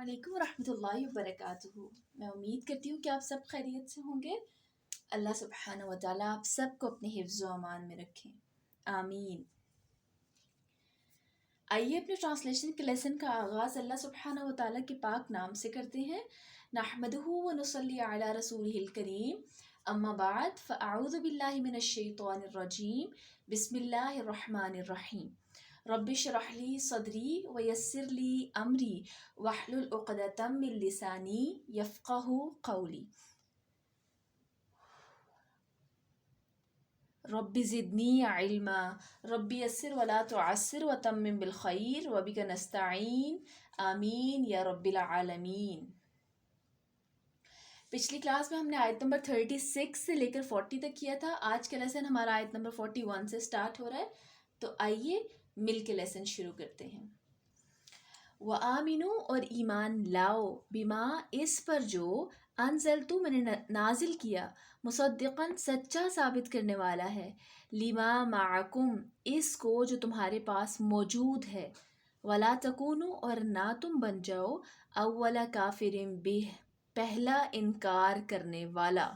علیکم ورحمۃ اللہ وبرکاتہ۔ میں امید کرتی ہوں کہ آپ سب خیریت سے ہوں گے۔ اللہ سبحانہ و تعالیٰ آپ سب کو اپنے حفظ و امان میں رکھیں، آمین۔ آئیے اپنے ٹرانسلیشن کے لیسن کا آغاز اللہ سبحانہ و تعالیٰ کے پاک نام سے کرتے ہیں۔ نحمدہ و نصلی علی رسولہ الکریم، اما بعد فاعوذ باللہ من الشیطان الرجیم، بسم اللہ الرحمن الرحیم۔ رب اشرح لی صدری ویسر لی امری واحلل عقدۃ من لسانی یفقہوا قولی۔ رب زدنی علما، رب یسر ولا تعسر وتمم بالخیر وبک نستعین، آمین یا رب العالمین۔ پچھلی کلاس میں ہم نے آیت نمبر 36 سے لے کر 40 تک کیا تھا۔ آج کا لیسن ہمارا آیت نمبر 41 سے سٹارٹ ہو رہا ہے، تو آئیے مل کے لیسن شروع کرتے ہیں۔ وَآمِنُوا اور ایمان لاؤ، بما اس پر جو انزلتو میں نے نازل کیا، مصدقاً سچا ثابت کرنے والا ہے، لما معکم اس کو جو تمہارے پاس موجود ہے، ولا تکونوا اور نہ تم بن جاؤ اول کافر بہ پہلا انکار کرنے والا،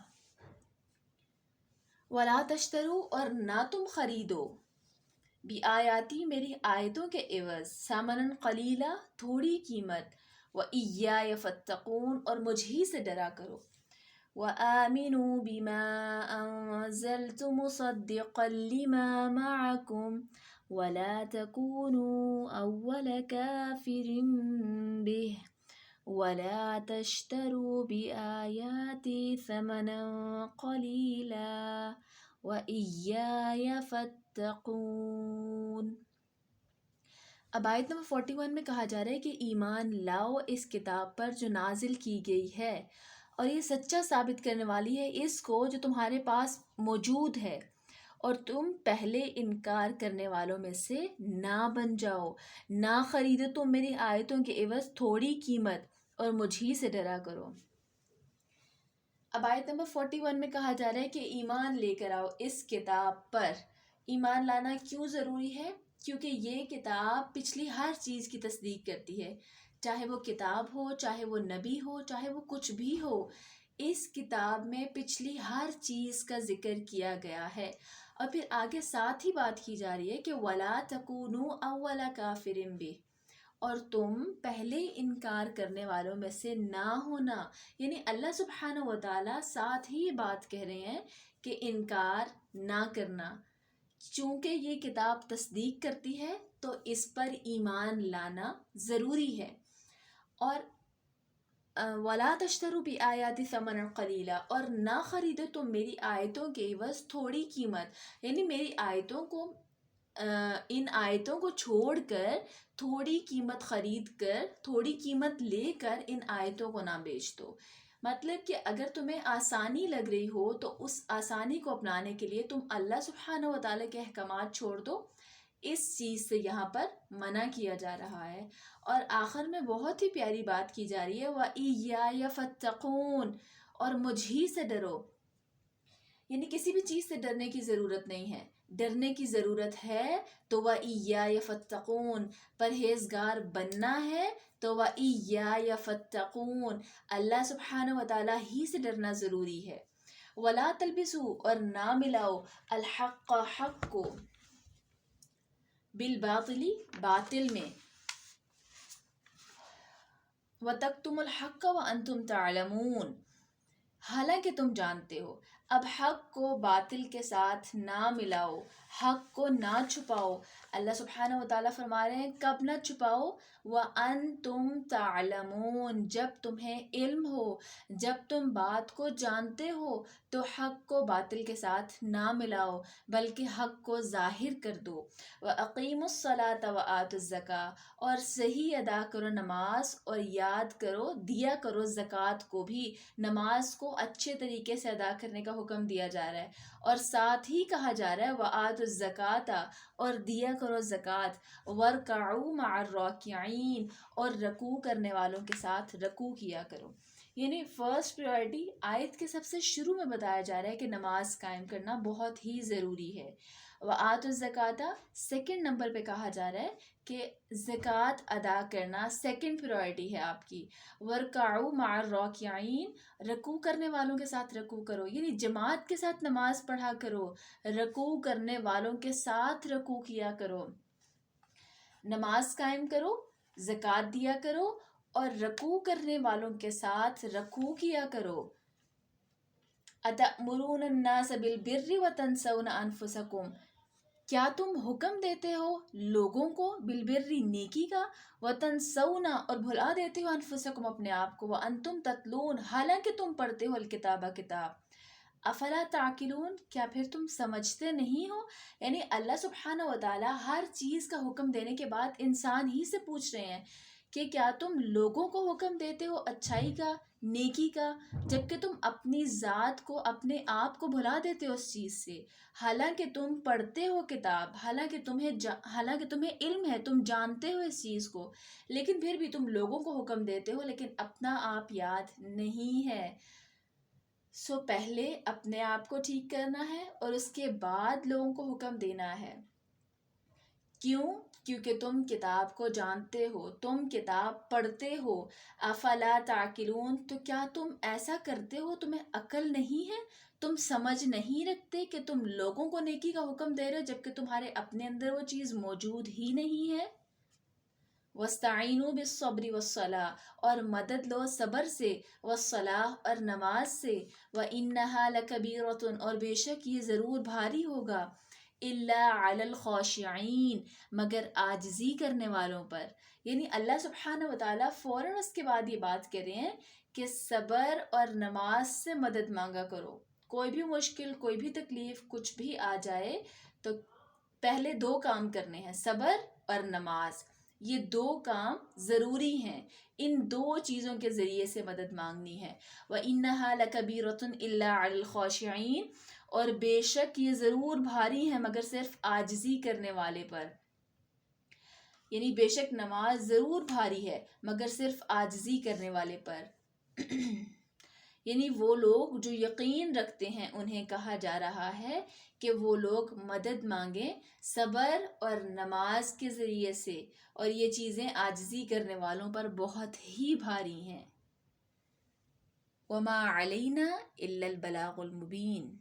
ولا تشتروا اور نہ تم خریدو بآیاتی میری آیتوں کے عوض ثمناً قلیلا تھوڑی قیمت، وإیایا فاتقون اور مجھ ہی سے ڈرا کرو، وآمنوا بما انزلت مصدقا لما معکم ولا تکونوا اول کافر بہ ولا تشتروا بآیاتی ثمنا قلیلا وإیایا فاتقون۔ اب آیت نمبر 41 میں کہا جا رہا ہے کہ ایمان لاؤ اس کتاب پر جو نازل کی گئی ہے، اور یہ سچا ثابت کرنے والی ہے اس کو جو تمہارے پاس موجود ہے، اور تم پہلے انکار کرنے والوں میں سے نہ بن جاؤ، نہ خریدو تم میری آیتوں کے عوض تھوڑی قیمت، اور مجھ ہی سے ڈرا کرو۔ اب آیت نمبر 41 میں کہا جا رہا ہے کہ ایمان لے کر آؤ اس کتاب پر۔ ایمان لانا کیوں ضروری ہے؟ کیونکہ یہ کتاب پچھلی ہر چیز کی تصدیق کرتی ہے، چاہے وہ کتاب ہو، چاہے وہ نبی ہو، چاہے وہ کچھ بھی ہو، اس کتاب میں پچھلی ہر چیز کا ذکر کیا گیا ہے۔ اور پھر آگے ساتھ ہی بات کی جا رہی ہے کہ وَلَا تَكُونُوا أَوَّلَ كَافِرٍ بِهِ اور تم پہلے انکار کرنے والوں میں سے نہ ہونا، یعنی اللہ سبحانہ و تعالیٰ ساتھ ہی بات کہہ رہے ہیں کہ انکار نہ کرنا، چونکہ یہ کتاب تصدیق کرتی ہے تو اس پر ایمان لانا ضروری ہے۔ اور وَلَا تَشْتَرُوا بِآيَاتِ ثَمَنًا قَلِيلًا اور نہ خریدو تم میری آیتوں کے عوض تھوڑی قیمت، یعنی میری آیتوں کو ان آیتوں کو چھوڑ کر تھوڑی قیمت خرید کر، تھوڑی قیمت لے کر ان آیتوں کو نہ بیچ دو۔ مطلب کہ اگر تمہیں آسانی لگ رہی ہو تو اس آسانی کو اپنانے کے لیے تم اللہ سبحانہ و تعالیٰ کے احکامات چھوڑ دو، اس چیز سے یہاں پر منع کیا جا رہا ہے۔ اور آخر میں بہت ہی پیاری بات کی جا رہی ہے، وَإِيَّايَ فَاتَّقُونَ اور مجھ ہی سے ڈرو، یعنی کسی بھی چیز سے ڈرنے کی ضرورت نہیں ہے، ڈرنے کی ضرورت ہے تو وَإِيَّايَ فَاتَّقُونَ پرہیزگار بننا ہے تو وَإِيَّايَ فَاتَّقُونَ اللہ سبحانہ و تعالیٰ ہی سے ڈرنا ضروری ہے۔ وَلَا تَلْبِسُوا اور نہ ملاؤ الحق حق کو بالباطل باطل میں، وَتَكْتُمُوا الْحَقَّ وَأَنْتُمْ تَعْلَمُونَ حالانکہ تم جانتے ہو۔ اب حق کو باطل کے ساتھ نہ ملاؤ، حق کو نہ چھپاؤ۔ اللہ سبحانہ و تعالیٰ فرما رہے ہیں کب نہ چھپاؤ، وَأَنْتُمْ تَعْلَمُونَ جب تمہیں علم ہو، جب تم بات کو جانتے ہو تو حق کو باطل کے ساتھ نہ ملاؤ بلکہ حق کو ظاہر کر دو۔ وَأَقِيمُوا الصَّلَاةَ وَآتُوا الزَّكَاةَ اور صحیح ادا کرو نماز، اور یاد کرو دیا کرو زکوٰۃ کو بھی، نماز کو اچھے طریقے سے ادا کرنے کا حکم دیا جا رہا ہے، اور ساتھ ہی کہا جا رہا ہے وَآتُوا الزَّكَاةَ اور دیا کرو زکوٰۃ، وَارْكَعُوا مَعَ الرَّاكِعِينَ اور رکوع کرنے والوں کے ساتھ رکوع کیا کرو۔ یعنی فرسٹ پریورٹی آیت کے سب سے شروع میں بتایا جا رہا ہے کہ نماز قائم کرنا بہت ہی ضروری ہے۔ وآتوا الزکاۃ سیکنڈ نمبر پہ کہا جا رہا ہے کہ زکوٰۃ ادا کرنا سیکنڈ پرائرٹی ہے آپ کی. وَارْكَعُوا مَعَ الرَّاكِعِينَ رکوع کرنے والوں کے ساتھ رکوع کرو، یعنی جماعت کے ساتھ نماز پڑھا کرو، رکوع کرنے والوں کے ساتھ رکوع کیا کرو، نماز قائم کرو، زکوٰۃ دیا کرو اور رکوع کرنے والوں کے ساتھ رکوع کیا کرو. أَتَأْمُرُونَ النَّاسَ بِالْبِرِّ وَتَنْسَوْنَ أَنفُسَكُمْ کیا تم حکم دیتے ہو لوگوں کو بالبر نیکی کا، وتنسونا اور بھلا دیتے ہو انفسکم اپنے آپ کو، وانتم تتلون حالانکہ تم پڑھتے ہو الکتابہ کتاب. افلا تعقلون کیا پھر تم سمجھتے نہیں ہو؟ یعنی اللہ سبحانہ و تعالی ہر چیز کا حکم دینے کے بعد انسان ہی سے پوچھ رہے ہیں کہ کیا تم لوگوں کو حکم دیتے ہو اچھائی کا، نیکی کا، جبکہ تم اپنی ذات کو، اپنے آپ کو بھلا دیتے ہو اس چیز سے. حالانکہ تم پڑھتے ہو کتاب، حالانکہ تمہیں علم ہے، تم جانتے ہو اس چیز کو، لیکن پھر بھی تم لوگوں کو حکم دیتے ہو لیکن اپنا آپ یاد نہیں ہے. سو پہلے اپنے آپ کو ٹھیک کرنا ہے اور اس کے بعد لوگوں کو حکم دینا ہے. کیوں؟ کیونکہ تم کتاب کو جانتے ہو، تم کتاب پڑھتے ہو. افلا تعقلون تو کیا تم ایسا کرتے ہو؟ تمہیں عقل نہیں ہے؟ تم سمجھ نہیں رکھتے کہ تم لوگوں کو نیکی کا حکم دے رہے ہو جبکہ تمہارے اپنے اندر وہ چیز موجود ہی نہیں ہے. وَاسْتَعِینُوا بِالصَّبْرِ وَالصَّلَاةِ اور مدد لو صبر سے، والصلاة اور نماز سے. وَإِنَّهَا لَكَبِیرَةٌ اور بے شک یہ ضرور بھاری ہوگا. إِلَّا عَلَى الْخَاشِعِينَ مگر عاجزی کرنے والوں پر. یعنی اللہ سبحانہ و تعالیٰ فوراً اس کے بعد یہ بات کر رہے ہیں کہ صبر اور نماز سے مدد مانگا کرو. کوئی بھی مشکل، کوئی بھی تکلیف، کچھ بھی آ جائے تو پہلے دو کام کرنے ہیں، صبر اور نماز. یہ دو کام ضروری ہیں، ان دو چیزوں کے ذریعے سے مدد مانگنی ہے. وَإِنَّهَا لَكَبِيرَةٌ إِلَّا عَلَى الْخَاشِعِينَ اور بے شک یہ ضرور بھاری ہے مگر صرف عاجزی کرنے والے پر. یعنی بے شک نماز ضرور بھاری ہے مگر صرف عاجزی کرنے والے پر. یعنی وہ لوگ جو یقین رکھتے ہیں انہیں کہا جا رہا ہے کہ وہ لوگ مدد مانگیں صبر اور نماز کے ذریعے سے، اور یہ چیزیں عاجزی کرنے والوں پر بہت ہی بھاری ہیں. وَمَا عَلَيْنَا إِلَّا الْبَلَاغُ الْمُبِينُ